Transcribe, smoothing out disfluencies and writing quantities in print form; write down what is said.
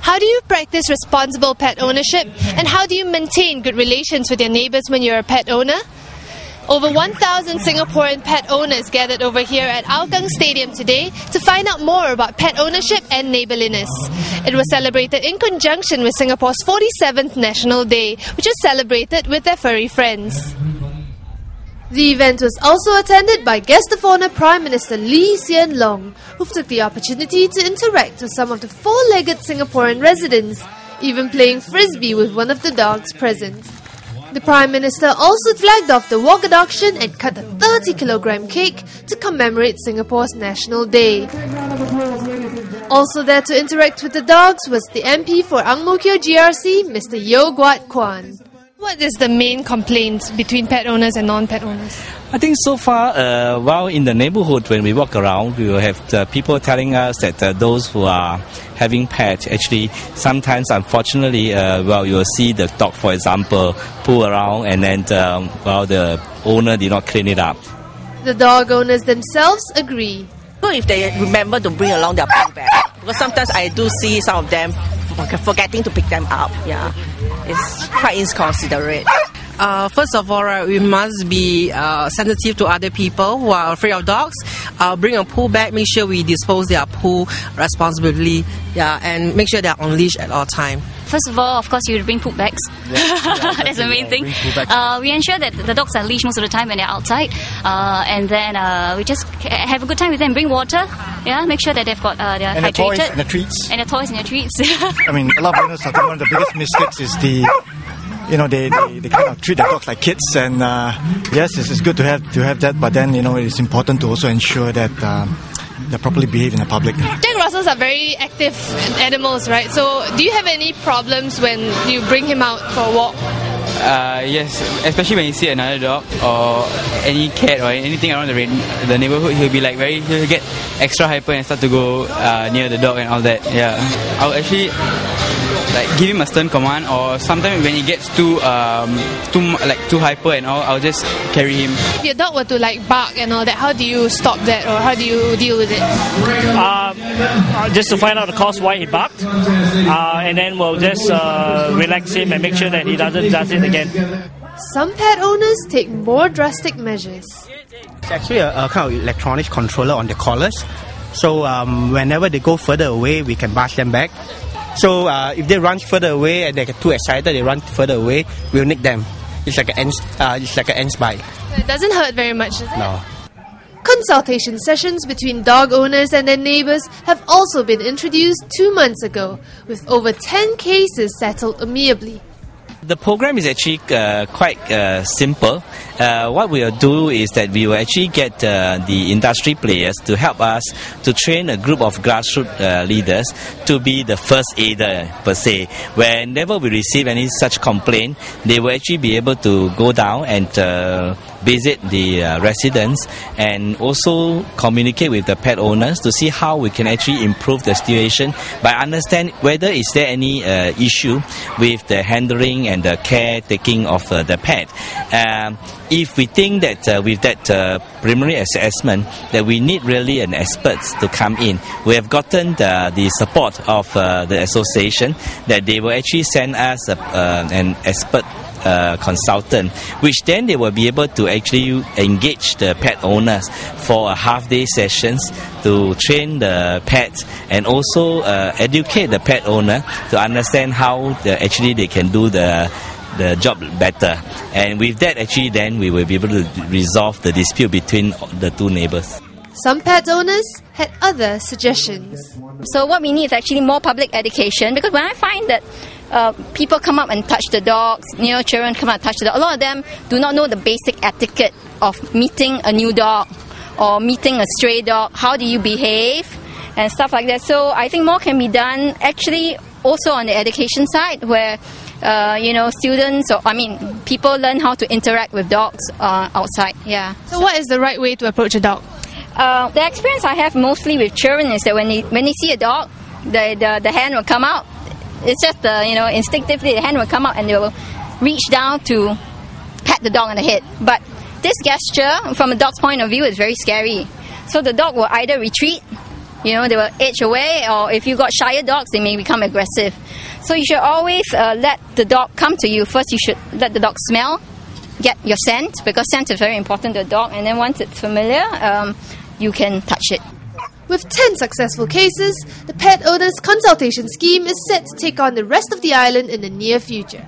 How do you practice responsible pet ownership? And how do you maintain good relations with your neighbours when you're a pet owner? Over 1,000 Singaporean pet owners gathered over here at Hougang Stadium today to find out more about pet ownership and neighbourliness. It was celebrated in conjunction with Singapore's 47th National Day, which was celebrated with their furry friends. The event was also attended by guest of honour Prime Minister Lee Hsien Loong, who took the opportunity to interact with some of the four-legged Singaporean residents, even playing frisbee with one of the dogs present. The Prime Minister also flagged off the walk adoption and cut a 30-kilogram cake to commemorate Singapore's National Day. Also there to interact with the dogs was the MP for Ang Mo Kio GRC, Mr. Yeo Guat Kwan. What is the main complaint between pet owners and non-pet owners? I think so far, while in the neighborhood when we walk around, we will have people telling us that those who are having pets, actually, sometimes unfortunately, you will see the dog, for example, poo around and then, the owner did not clean it up. The dog owners themselves agree. If they remember to bring along their pet bag, because sometimes I do see some of them forgetting to pick them up. Yeah, it's quite inconsiderate. First of all, we must be sensitive to other people who are afraid of dogs. Bring a poo bag, make sure we dispose their poo responsibly, and make sure they're on leash at all time. First of all, of course, you bring poop bags. That's the main thing. We ensure that the dogs are leashed most of the time when they're outside, and then we just have a good time with them. Bring water, make sure that they've got they're and hydrated. The toys and the treats. And the toys and the treats. I mean, a lot of owners, I think one of the biggest mistakes is they kind of treat the dogs like kids, and yes, it's good to have that, but then it's important to also ensure that they properly behave in the public. Jack Russells are very active animals, right? So do you have any problems when you bring him out for a walk? Yes, especially when you see another dog or any cat or anything around the neighborhood, he'll get extra hyper and start to go near the dog and all that. Yeah, I'll actually give him a stern command, or sometimes when he gets too hyper and all, I'll just carry him. If your dog were to bark and all that, how do you stop that, or how do you deal with it? Just to find out the cause why he barked, and then we'll just relax him and make sure that he doesn't do it again. Some pet owners take more drastic measures. It's actually a kind of electronic controller on the collars, so whenever they go further away, we can bash them back. So if they run further away and they get too excited, they run further away, we'll nick them. It's like an ants bite. It doesn't hurt very much, does it? No. Consultation sessions between dog owners and their neighbours have also been introduced 2 months ago, with over 10 cases settled amiably. The program is actually quite simple. What we will do is that we will actually get the industry players to help us to train a group of grassroots leaders to be the first aider per se. Whenever we receive any such complaint, they will actually be able to go down and visit the residents and also communicate with the pet owners to see how we can actually improve the situation by understand whether is there any issue with the handling and the caretaking of the pet. If we think that with that preliminary assessment that we need really an expert to come in, we have gotten the support of the association that they will actually send us an expert consultant, which then they will be able to actually engage the pet owners for a half-day sessions to train the pets and also educate the pet owner to understand how actually they can do the job better. And with that, actually, then we will be able to resolve the dispute between the two neighbors. Some pet owners had other suggestions. So what we need is actually more public education, because when I find that people come up and touch the dogs, children come up and touch the dog, a lot of them do not know the basic etiquette of meeting a new dog or meeting a stray dog. How do you behave and stuff like that. So I think more can be done actually also on the education side, where students, people learn how to interact with dogs outside. Yeah. So what is the right way to approach a dog? The experience I have mostly with children is that when they see a dog, the hand will come out. It's just instinctively the hand will come out and they will reach down to pat the dog on the head. But this gesture, from a dog's point of view, is very scary. So the dog will either retreat You know, they will edge away, or if you got shyer dogs, they may become aggressive. So you should always let the dog come to you. First, you should let the dog smell, get your scent, because scent is very important to a dog. And then once it's familiar, you can touch it. With 10 successful cases, the Pet Owners Consultation Scheme is set to take on the rest of the island in the near future.